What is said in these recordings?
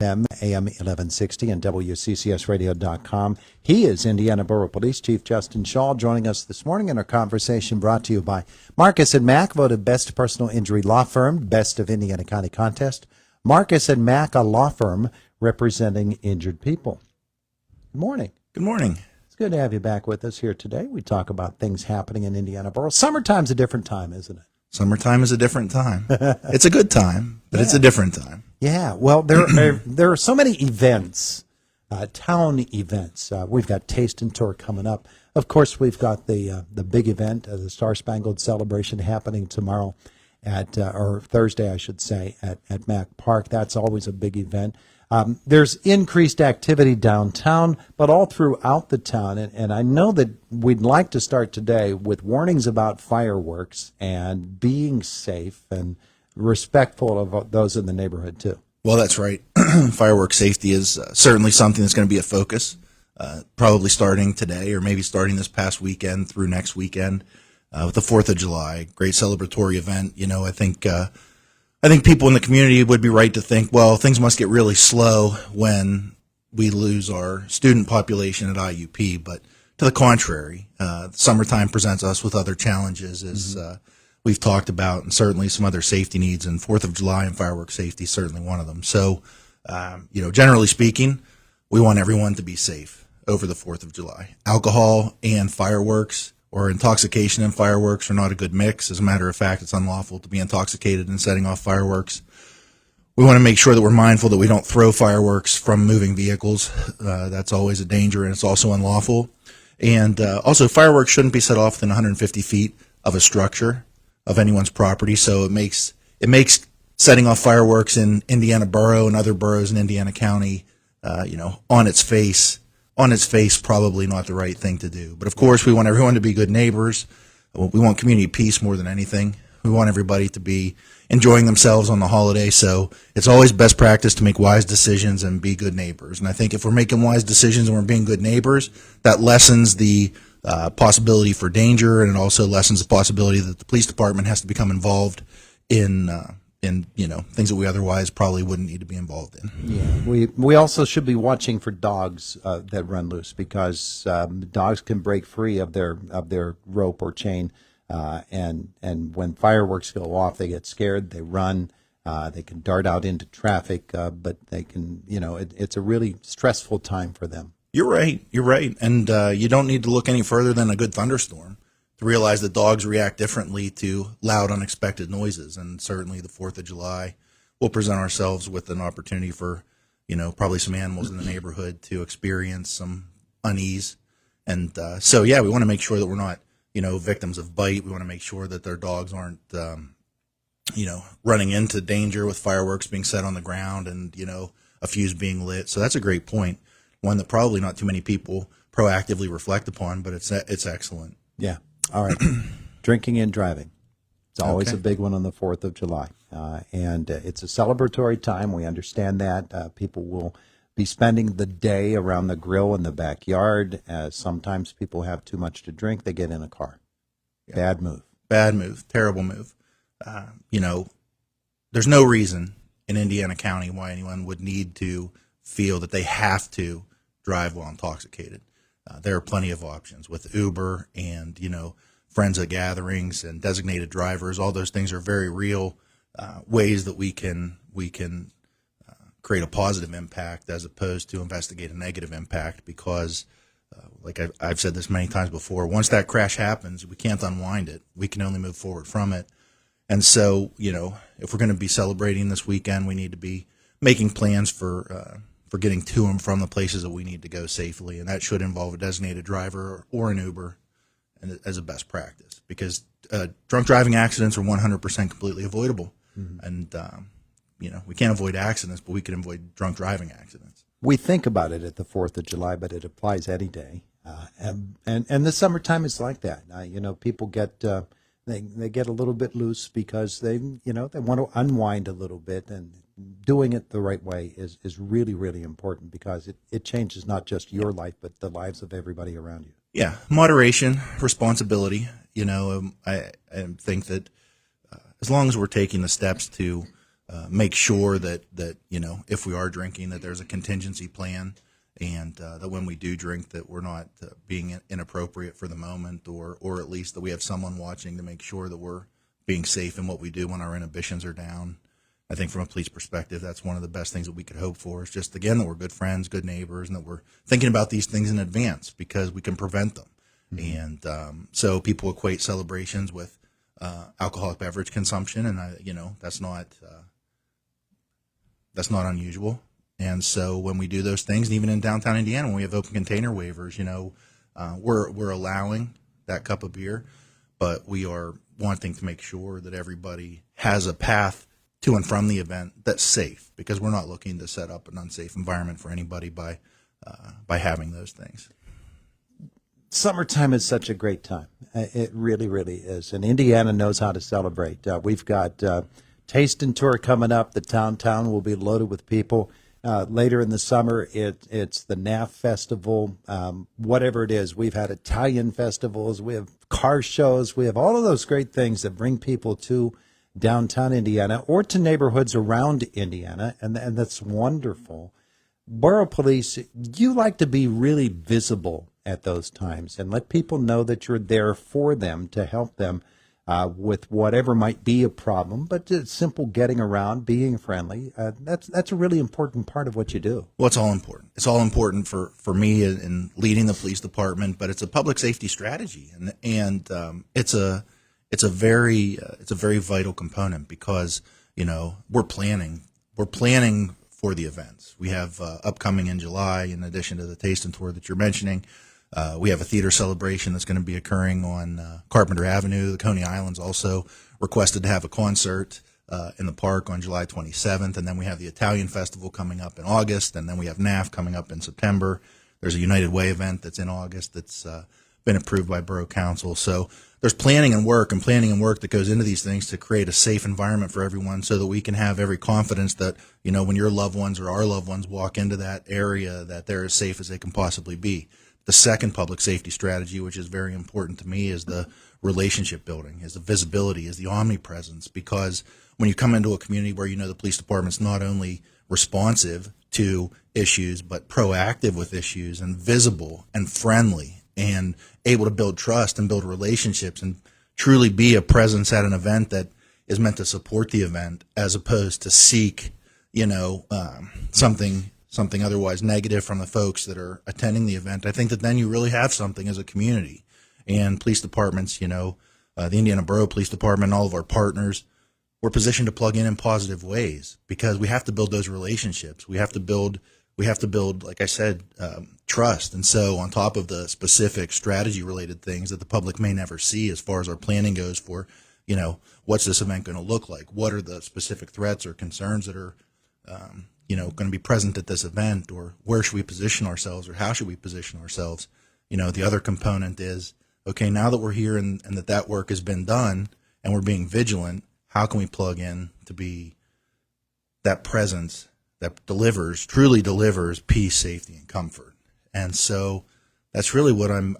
AM 1160 and WCCSradio.com. He is Indiana Borough Police Chief Justin Schawl, joining us this morning in our conversation brought to you by Marcus & Mack, voted Best Personal Injury Law Firm, Best of Indiana County Contest. Marcus & Mack, a law firm representing injured people. Good morning. Good morning. It's good to have you back with us here today. We talk about things happening in Indiana Borough. Summertime's a different time, isn't it? Summertime is a different time. It's a good time, but It's a different time. Yeah, well, there are so many events, town events. We've got Taste and Tour coming up. Of course, we've got the big event, the Star Spangled Celebration happening tomorrow or Thursday, I should say, at Mack Park. That's always a big event. There's increased activity downtown, but all throughout the town. And I know that we'd like to start today with warnings about fireworks and being safe and respectful of those in the neighborhood, too. Well, that's right. Firework safety is certainly something that's going to be a focus, probably starting today or maybe starting this past weekend through next weekend with the 4th of July. Great celebratory event. You know, I think people in the community would be right to think, well, things must get really slow when we lose our student population at IUP. But to the contrary, summertime presents us with other challenges as we've talked about, and certainly some other safety needs, and 4th of July and fireworks safety is certainly one of them. So, generally speaking, we want everyone to be safe over the 4th of July. Alcohol and fireworks or intoxication and fireworks are not a good mix. As a matter of fact, it's unlawful to be intoxicated and setting off fireworks. We want to make sure that we're mindful that we don't throw fireworks from moving vehicles. That's always a danger, and it's also unlawful. And also, fireworks shouldn't be set off within 150 feet of a structure of anyone's property. So it makes setting off fireworks in Indiana Borough and other boroughs in Indiana County, on its face, probably not the right thing to do. But of course, we want everyone to be good neighbors. We want community peace more than anything. We want everybody to be enjoying themselves on the holiday. So it's always best practice to make wise decisions and be good neighbors. And I think if we're making wise decisions and we're being good neighbors, that lessens the possibility for danger, and it also lessens the possibility that the police department has to become involved in things that we otherwise probably wouldn't need to be involved in. Yeah, we also should be watching for dogs that run loose, because dogs can break free of their rope or chain, and when fireworks go off, they get scared, they run, they can dart out into traffic, but they can, it's a really stressful time for them. You're right. And you don't need to look any further than a good thunderstorm to realize that dogs react differently to loud, unexpected noises. And certainly the 4th of July, we'll present ourselves with an opportunity for, probably some animals in the neighborhood to experience some unease. And we want to make sure that we're not, victims of bite. We want to make sure that their dogs aren't, running into danger with fireworks being set on the ground and, a fuse being lit. So that's a great point. One that probably not too many people proactively reflect upon, but it's excellent. Yeah. All right. Drinking and driving. It's always a big one on the 4th of July. And it's a celebratory time. We understand that. People will be spending the day around the grill in the backyard. Sometimes people have too much to drink. They get in a car. Yeah. Bad move. Terrible move. There's no reason in Indiana County why anyone would need to feel that they have to drive while intoxicated. There are plenty of options with Uber and, friends at gatherings and designated drivers. All those things are very real ways that we can create a positive impact as opposed to investigate a negative impact, because like I've said this many times before, once that crash happens, we can't unwind it. We can only move forward from it. And so, if we're going to be celebrating this weekend, we need to be making plans for getting to and from the places that we need to go safely, and that should involve a designated driver or an Uber, and as a best practice, because drunk driving accidents are 100% completely avoidable, and we can't avoid accidents, but we can avoid drunk driving accidents. We think about it at the 4th of July, but it applies any day, and the summertime is like that. People get they get a little bit loose because they want to unwind a little bit, and doing it the right way is really, really important, because it changes not just your life, but the lives of everybody around you. Yeah, moderation, responsibility. I think that as long as we're taking the steps to make sure that if we are drinking, that there's a contingency plan, and that when we do drink, that we're not being inappropriate for the moment, or at least that we have someone watching to make sure that we're being safe in what we do when our inhibitions are down. I think from a police perspective, that's one of the best things that we could hope for, is just, again, that we're good friends, good neighbors, and that we're thinking about these things in advance because we can prevent them. Mm-hmm. And so people equate celebrations with alcoholic beverage consumption, and that's not unusual. And so when we do those things, and even in downtown Indiana, when we have open container waivers, we're allowing that cup of beer, but we are wanting to make sure that everybody has a path to and from the event that's safe, because we're not looking to set up an unsafe environment for anybody by having those things. Summertime is such a great time. It really, really is. And Indiana knows how to celebrate. We've got Taste and Tour coming up. The town will be loaded with people. Later in the summer, it's the NAF Festival, whatever it is. We've had Italian festivals. We have car shows. We have all of those great things that bring people to downtown Indiana or to neighborhoods around Indiana, and that's wonderful. Borough Police, you like to be really visible at those times and let people know that you're there for them to help them with whatever might be a problem, but just simple getting around, being friendly. That's a really important part of what you do. Well, it's all important. It's all important for me in leading the police department, but it's a public safety strategy, and it's a very vital component, because we're planning for the events. We have upcoming in July, in addition to the Taste and Tour that you're mentioning. We have a theater celebration that's going to be occurring on Carpenter Avenue. The Coney Islands also requested to have a concert in the park on July 27th. And then we have the Italian Festival coming up in August. And then we have NAF coming up in September. There's a United Way event that's in August that's been approved by Borough Council. So there's planning and work that goes into these things to create a safe environment for everyone, so that we can have every confidence that, when your loved ones or our loved ones walk into that area, that they're as safe as they can possibly be. The second public safety strategy, which is very important to me, is the relationship building, is the visibility, is the omnipresence, because when you come into a community where the police department's not only responsive to issues, but proactive with issues, and visible and friendly, and able to build trust and build relationships and truly be a presence at an event that is meant to support the event, as opposed to seek, something otherwise negative from the folks that are attending the event. I think that then you really have something as a community. And police departments, the Indiana Borough Police Department, all of our partners, we're positioned to plug in positive ways, because we have to build those relationships. We have to build, like I said, trust. And so on top of the specific strategy related things that the public may never see, as far as our planning goes for, what's this event going to look like? What are the specific threats or concerns that are, going to be present at this event, or where should we position ourselves, or how should we position ourselves? The other component is, okay, now that we're here and that work has been done and we're being vigilant, how can we plug in to be that presence that truly delivers peace, safety, and comfort? And so that's really what I'm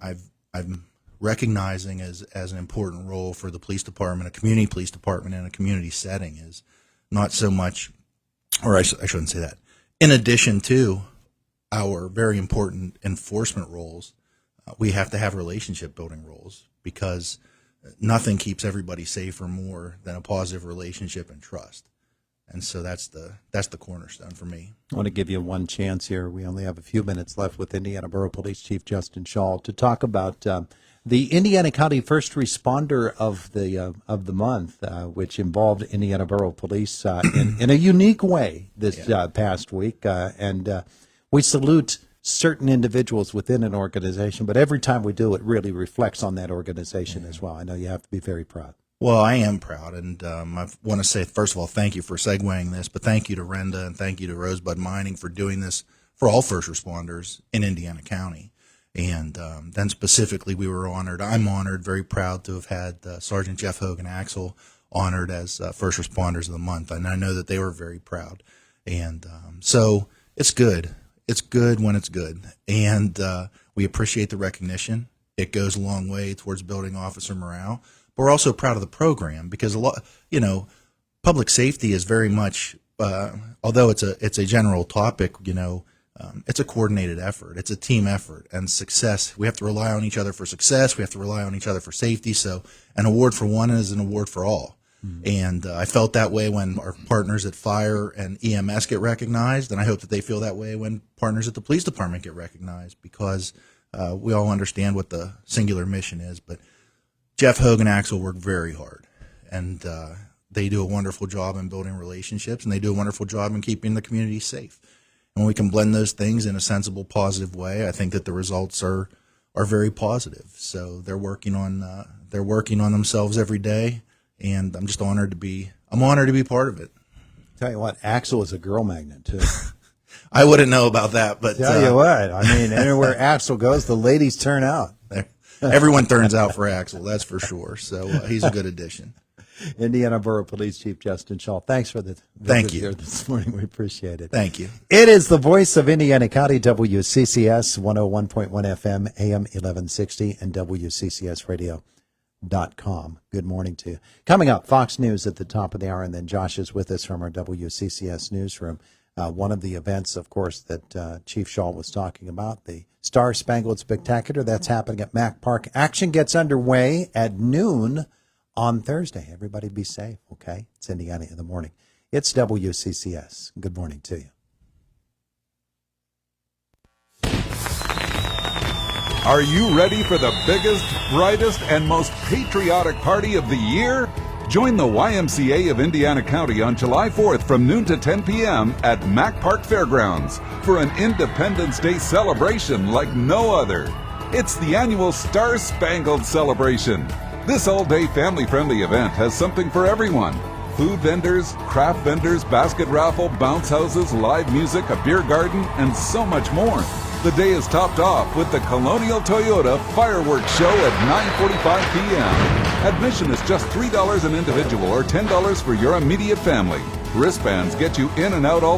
recognizing as an important role for the police department, a community police department in a community setting, is not so much, or I shouldn't say that. In addition to our very important enforcement roles, we have to have relationship building roles, because nothing keeps everybody safer more than a positive relationship and trust. And so that's the cornerstone for me. I want to give you one chance here. We only have a few minutes left with Indiana Borough Police Chief Justin Schawl to talk about the Indiana County First Responder of the month, which involved Indiana Borough Police in a unique way this past week. And we salute certain individuals within an organization, but every time we do, it really reflects on that organization as well. I know you have to be very proud. Well, I am proud, and I want to say, first of all, thank you for segueing this, but thank you to Renda and thank you to Rosebud Mining for doing this for all first responders in Indiana County. And then specifically, I'm honored, very proud to have had Sergeant Jeff Hogan Axel honored as First Responders of the Month, and I know that they were very proud. And so it's good. It's good when it's good, and we appreciate the recognition. It goes a long way towards building officer morale. But we're also proud of the program, because a lot, public safety is very much, although it's a general topic, it's a coordinated effort. It's a team effort, and success. We have to rely on each other for success. We have to rely on each other for safety. So an award for one is an award for all. And I felt that way when our partners at fire and EMS get recognized, and I hope that they feel that way when partners at the police department get recognized, because we all understand what the singular mission is. But Jeff, Hogue, and Axel work very hard, and they do a wonderful job in building relationships, and they do a wonderful job in keeping the community safe. And when we can blend those things in a sensible, positive way, I think that the results are very positive. So they're working on themselves every day. And I'm just honored to be part of it. Tell you what, Axel is a girl magnet too. I wouldn't know about that, but Tell you what, I mean, anywhere Axel goes, the ladies turn out. Everyone turns out for Axel, that's for sure. So he's a good addition. Indiana Borough Police Chief Justin Schawl, thanks for the Thank visit you here this morning. We appreciate it. Thank you. It is the voice of Indiana County, WCCS 101.1 FM, AM 1160, and WCCSradio.com. Good morning to you. Coming up, Fox News at the top of the hour, and then Josh is with us from our WCCS newsroom. One of the events, of course, that Chief Schawl was talking about, the Star Spangled Spectacular, that's happening at Mack Park. Action gets underway at noon on Thursday. Everybody be safe, okay? It's Indiana in the morning. It's WCCS. Good morning to you. Are you ready for the biggest, brightest, and most patriotic party of the year? Join the YMCA of Indiana County on July 4th from noon to 10 p.m. at Mack Park Fairgrounds for an Independence Day celebration like no other. It's the annual Star Spangled Celebration. This all-day family-friendly event has something for everyone. Food vendors, craft vendors, basket raffle, bounce houses, live music, a beer garden, and so much more. The day is topped off with the Colonial Toyota Fireworks Show at 9:45 p.m. Admission is just $3 an individual or $10 for your immediate family. Wristbands get you in and out all